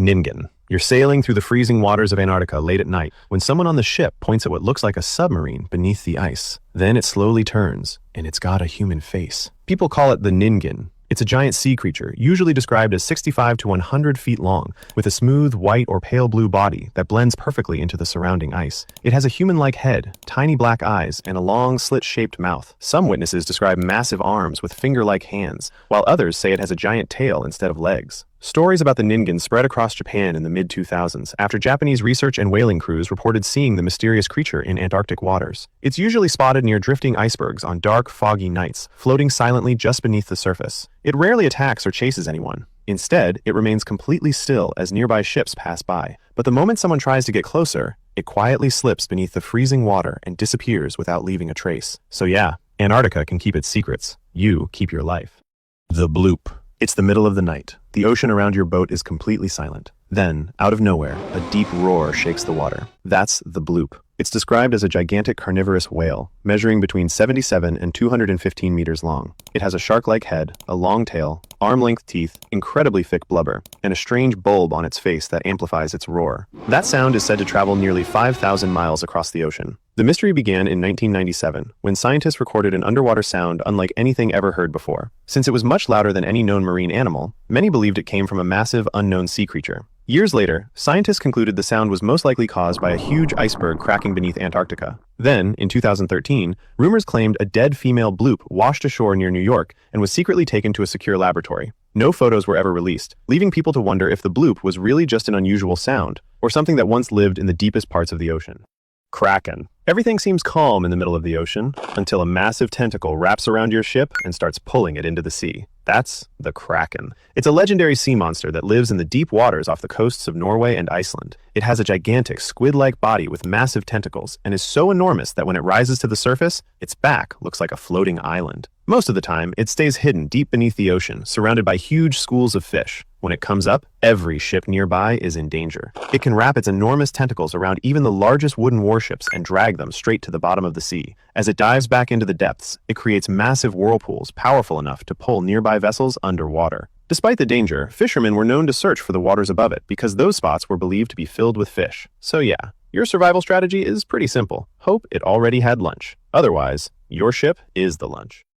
Ningen. You're sailing through the freezing waters of Antarctica late at night when someone on the ship points at what looks like a submarine beneath the ice. Then it slowly turns, and it's got a human face. People call it the Ningen. It's a giant sea creature, usually described as 65 to 100 feet long, with a smooth white or pale blue body that blends perfectly into the surrounding ice. It has a human-like head, tiny black eyes, and a long slit-shaped mouth. Some witnesses describe massive arms with finger-like hands, while others say it has a giant tail instead of legs. Stories about the Ningen spread across Japan in the mid-2000s after Japanese research and whaling crews reported seeing the mysterious creature in Antarctic waters. It's usually spotted near drifting icebergs on dark, foggy nights, floating silently just beneath the surface. It rarely attacks or chases anyone. Instead, it remains completely still as nearby ships pass by. But the moment someone tries to get closer, it quietly slips beneath the freezing water and disappears without leaving a trace. So yeah, Antarctica can keep its secrets. You keep your life. The bloop. It's the middle of the night. The ocean around your boat is completely silent. Then, out of nowhere, a deep roar shakes the water. That's the bloop. It's described as a gigantic carnivorous whale, measuring between 77 and 215 meters long. It has a shark-like head, a long tail, arm-length teeth, incredibly thick blubber, and a strange bulb on its face that amplifies its roar. That sound is said to travel nearly 5,000 miles across the ocean. The mystery began in 1997, when scientists recorded an underwater sound unlike anything ever heard before. Since it was much louder than any known marine animal, many believed it came from a massive, unknown sea creature. Years later, scientists concluded the sound was most likely caused by a huge iceberg cracking beneath Antarctica. Then, in 2013, rumors claimed a dead female bloop washed ashore near New York and was secretly taken to a secure laboratory. No photos were ever released, leaving people to wonder if the bloop was really just an unusual sound, or something that once lived in the deepest parts of the ocean. Kraken. Everything seems calm in the middle of the ocean, until a massive tentacle wraps around your ship and starts pulling it into the sea. That's the Kraken. It's a legendary sea monster that lives in the deep waters off the coasts of Norway and Iceland. It has a gigantic squid-like body with massive tentacles and is so enormous that when it rises to the surface, its back looks like a floating island. Most of the time, it stays hidden deep beneath the ocean, surrounded by huge schools of fish. When it comes up, every ship nearby is in danger. It can wrap its enormous tentacles around even the largest wooden warships and drag them straight to the bottom of the sea. As it dives back into the depths, it creates massive whirlpools powerful enough to pull nearby vessels underwater. Despite the danger, fishermen were known to search for the waters above it because those spots were believed to be filled with fish. So yeah, your survival strategy is pretty simple. Hope it already had lunch. Otherwise, your ship is the lunch.